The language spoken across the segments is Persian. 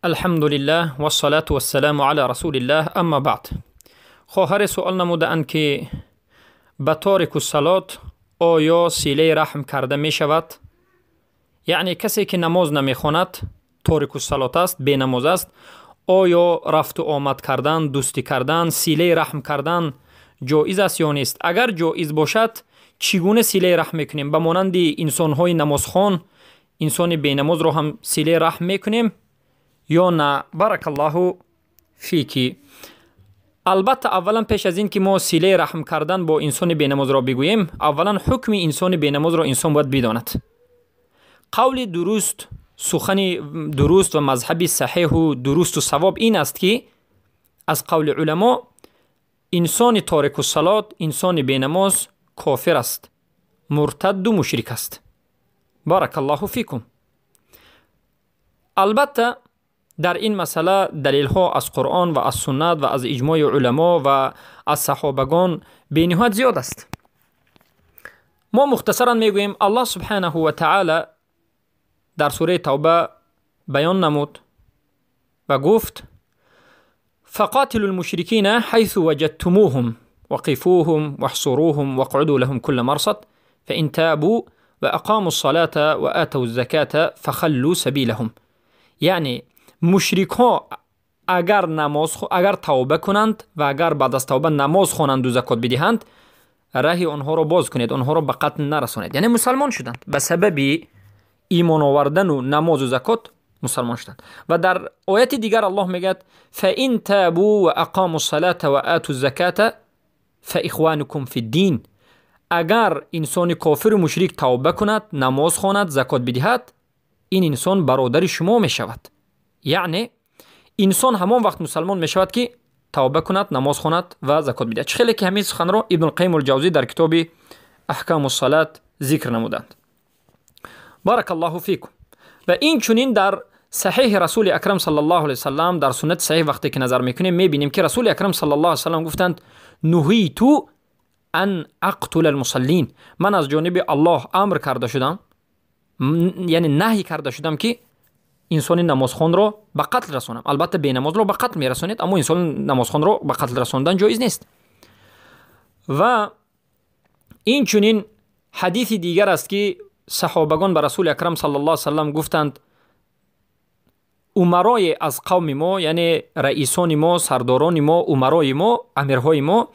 الحمد لله والصلاة والسلام على رسول الله اما بعد. خواهر سوال نمودند که به تارک الصلات آیا سیله رحم کرده می شود؟ یعنی کسی که نماز نمی خواند تارک الصلات است، بنماز است، آیا رفت و آمد کردن، دوستی کردن، سیله رحم کردن جایز است یا نیست؟ اگر جایز باشد چگونه سیله رحم میکنیم؟ به مانند انسان های نمازخوان انسان بنماز رو هم سیله رحم میکنیم یا نه؟ بارک الله فیکی. البته اولا پیش از این که ما سیله رحم کردن با انسان بنماز را بگوییم، اولا حکم انسان بنماز را انسان باید بداند. قول درست، سخن درست و مذهب صحیح و درست و صواب این است که از قول علما انسان تارک الصلات، انسان بنماز کافر است، مرتد و مشرک است. بارک الله فیکم. البته در این مسئله دلیل ها از قرآن و از سنت و از اجماع علما و از صحابگان به نهایت زیاد است. ما مختصرا میگوییم الله سبحانه و تعالی در سوره توبه بیان نمود و گفت فقاتلوا المشرکین حیث وجدتموهم وقفوهم واحصروهم واقعدوا لهم كل مرصد فإن تابوا واقاموا الصلاة وآتوا الزكاة فخلوا سبیلهم. یعنی مشرک ها اگر توبه کنند و اگر بعد از توبه نماز خوانند و زکات بدهند، راه آنها را باز کنید، آنها را به قتل نرسانید. یعنی مسلمان شدند، به سبب ایمان آوردن و نماز و زکات مسلمان شدند. و در آیت دیگر الله میگه فإن تابوا و اقاموا الصلاة و آتوا الزکاة فاخوانکم فی الدین. اگر انسان کافر و مشرک توبه کند، نماز خواند، زکات بدهد، این انسان برادر شما می شود. یعنی انسان همان وقت مسلمان می شود که توبه کند، نماز خواند و زکات بدهد. خیلی که همین سخن را ابن القیم الجوزی در کتاب احکام الصلاة ذکر نمودند. بارک الله فیکم. و این چنین در صحیح رسول اکرم صلی الله علیه وسلم، در سنت صحیح وقتی که نظر میکنیم میبینیم که رسول اکرم صلی الله علیه وسلم گفتند نهیت ان اقتل المصلین. من از جانب الله امر کرده شدم، یعنی نهی کرده شدم که انسان نمازخوان را به قتل رسانم. البته بنماز را به قتل میرسانید، اما انسان نمازخوان را به قتل رساندن جایز نیست. و این چنین حدیث دیگر است که صحابگان به رسول اکرم صلی الله علیه وسلم گفتند امرای از قوم ما، یعنی رئیسان ما، سرداران ما، امرای ما، امیرهای ما،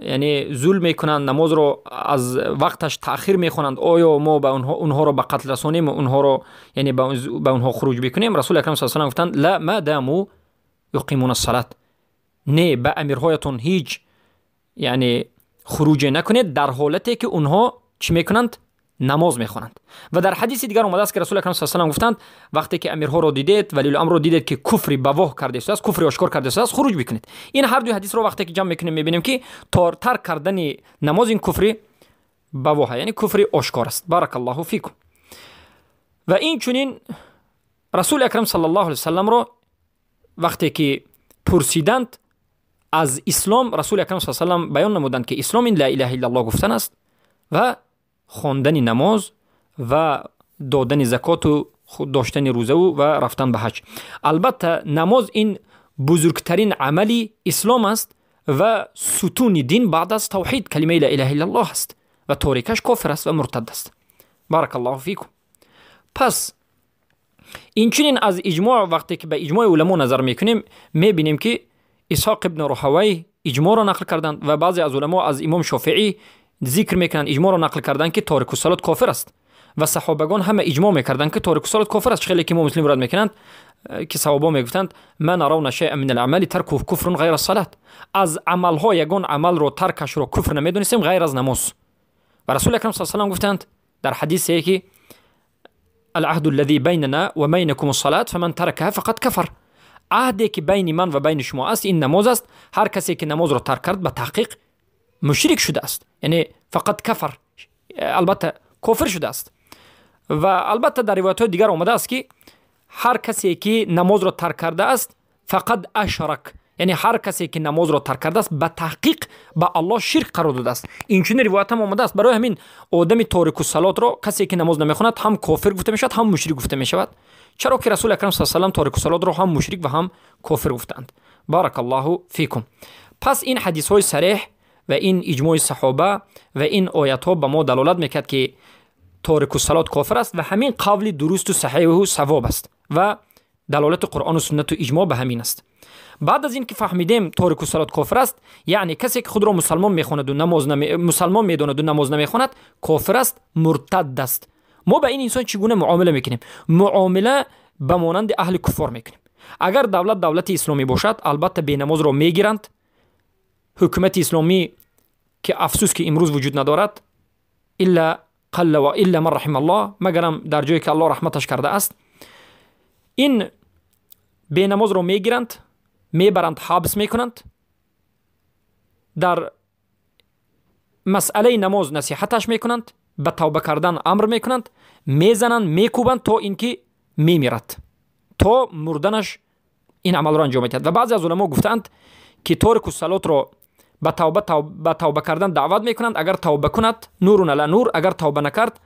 یعنی ظلم میکنند، نماز رو از وقتش تأخیر میخوانند، آیا ما به اونها رو به قتل رسانیم، اونها رو یعنی به اونها خروج بکنیم؟ رسول اکرم صلی الله علیه و سلم گفتند لا ما داموا یقیمون الصلاة. نه، به امیرهایتون هیچ یعنی خروج نکنید در حالتی که اونها چی میکنند؟ نماز میخوانند. و در حدیث دیگر اومده است که رسول اکرم صلی الله علیه و سلم گفتند وقتی که امیرها رو دیدید، ولی الامر رو دیدید که کفر بواح کرده است، کفر آشکار کرده است، خروج بکنید. این هر دو حدیث رو وقتی که جمع میکنیم میبینیم که ترک کردن نماز این کفر بواح، یعنی کفر آشکار است. بارک الله فیکم. و این چنین رسول اکرم صلی الله علیه و سلم رو وقتی که پرسیدند از اسلام، رسول اکرم صلی الله علیه و سلم بیان نمودند که اسلام این لا اله الا الله گفتن است و خواندن نماز و دادن زکات و داشتن روزه و رفتن به حج. البته نماز این بزرگترین عملی اسلام است و ستون دین بعد از توحید کلمه لا اله الا الله است و تارکش کافر است و مرتد است. بارک الله فیکم. پس این چنین از اجماع وقتی که به اجماع علما نظر میکنیم میبینیم که اسحاق ابن راهوی اجماع را نقل کردند و بعضی از علما از امام شافعی ذکر میکنند، اجماع را نقل کردند که تارک الصلات کافر است و صحابگان همه اجماع میکردند که تارک الصلات کافر است. خیلی که ما مسلم رد میکنند که صحابه میگفتند ما نرون شیئا من الاعمال ترکه کفر غیر الصلاه. از عمل ها یگان عمل رو ترکش رو کفر نمیدونستیم غیر از نماز. و رسول اکرم صلی الله علیه و آله گفتند در حدیث که العهد الذي بيننا وبينكم الصلاه فمن تركها فقد كفر. عهدی که بین من و بین شما است این نماز است، هر کسی که نماز رو ترک کرد به تحقیق مشرک شده است، یعنی فقط کفر، البته کافر شده است. و البته در روایت دیگر آمده است که هر کسی که نماز را ترک کرده است فقط اشرک، یعنی هر کسی که نماز را ترک کرده است به تحقیق به الله شرک قرار داده است. این چنین روایت هم آمده است. برای همین آدم تارک الصلات را کسی که نماز نمیخواند هم کافر گفته می شود هم مشرک گفته می شود، چرا که رسول اکرم صلی الله علیه و سلم تارک الصلات را هم مشرک و هم کافر گفتند. بارک الله فیکم. پس این حدیث های صریح و این اجماع صحابه و این آیات ها به ما دلالت میکرد که تارک الصلات کافر است و همین قول درست و صحیح و صواب است و دلالت قرآن و سنت و اجماع به همین است. بعد از این که فهمیدیم تارک الصلات کافر است، یعنی کسی که خود را مسلمان میخواند و مسلمان میداند و نماز نمیخواند کافر است، مرتد است. ما به این انسان چگونه معامله میکنیم؟ معامله به مانند اهل کفار میکنیم. اگر دولت اسلامی باشد البته بینماز را میگیرند. حکومت اسلامی که افسوس که امروز وجود ندارد، الا قل و الا من رحم الله، مگرم در جایی که الله رحمتش کرده است، این بینماز را میگیرند، میبرند، حبس میکنند، در مسئله نماز نصیحتش میکنند، به توبه کردن امر میکنند، میزنند، میکوبند تا اینکه میمیرد، تا مردنش این عمل را انجام میدهد. و بعضی از علما گفتند که تارک الصلات را به توبه کردن دعوت میکنند. اگر توبه کند نور علی نور، اگر توبه نکرد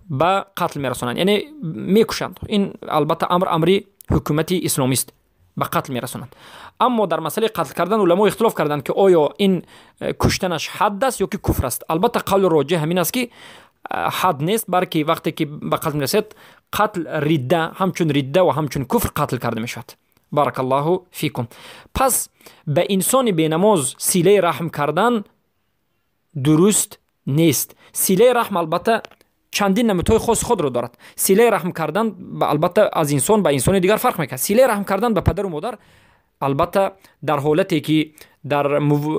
به قتل میرسانند، یعنی میکشند. این البته امر حکومت اسلامی است، به قتل میرسانند. اما در مسئله قتل کردن علما اختلاف کردند که آیا این کشتنش حد است یا که کفر است. البته قول راجح همین است که حد نیست، بلکه وقتی که به قتل میرسید قتل ریده، همچون ریده و همچون کفر قتل کرده میشود. بارک الله فیکم. پس به انسان بینماز سیله رحم کردن درست نیست. سیله رحم البته چندین نمودهای خاص خود را دارد. سیله رحم کردن البته از انسان به انسان دیگر فرق میکنه. سیله رحم کردن به پدر و مادر البته در حالتی که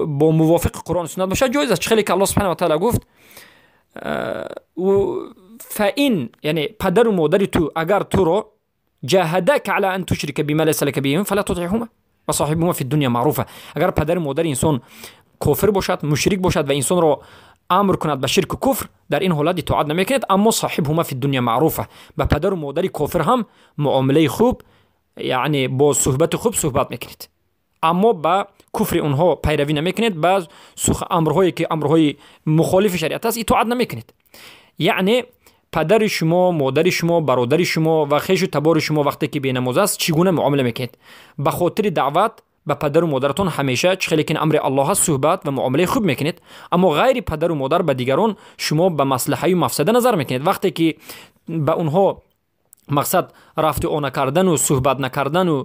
با موافق قرآن و سنت باشه جایز است. خیلی که الله سبحانه و تعالی گفت فإن، یعنی پدر و مادر تو اگر تو را جاهدک علی ان تشرک بما لیس لک به فلا تطعهما و صاحبهما فی الدنیا معروفه. اگر پدر و مادر انسان کافر باشد، مشرک باشد و انسان را امر کند به شرک و کفر، در این حالت اطاعت نمیکند، اما صاحبهما فی الدنیا معروفه، به پدر و مادر کافر هم معامله خوب، یعنی با صحبت خوب صحبت میکنید، اما با کفر اونها پیروی نمیکنید، با امرهایی که امرهای مخالف شریعت است اطاعت نمیکنید. یعنی پدر شما، مادر شما، برادر شما و خویش و تبار شما وقتی که بینماز است چگونه معامله میکنید؟ به خاطر دعوت به پدر و مادرتون همیشه خیلی که امر الله است صحبت و معامله خوب میکنید، اما غیر پدر و مادر به دیگران شما به مصلحه و مفسده نظر میکنید. وقتی که به اونها مقصد رفت و آن کردن و صحبت نکردن و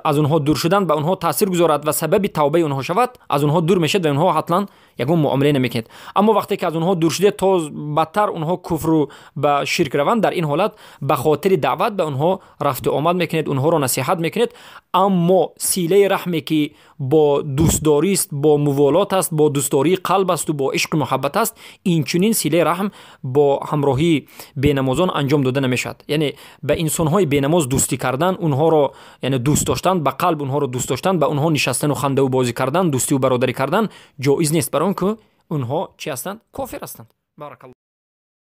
از اونها دور شدن به اونها تاثیر گذارد و سبب توبه اونها شود، از اونها دور میشد و اونها حتما یگون معامله نمیکنید. اما وقتی که از اونها دور شده تا بدتر اونها کفر و به شرک روند، در این حالت به خاطر دعوت به اونها رفت و آمد میکنید، اونها رو نصیحت میکنید. اما سیله رحمی که با دوستداری است، با موالات است، با دوستداری قلب است و با عشق و محبت است، این چنین سیله رحم با همراهی بینمازان انجام داده نمیشد. یعنی به انسان های بینماز دوستی کردن، اونها رو یعنی دوست داشتن، به قلب اونها رو دوست داشتن، به اونها نشستن و خنده و بازی کردن، دوستی و برادری کردن جایز نیست، برای اون که اونها چی هستند؟ کافر هستند. بارک الله.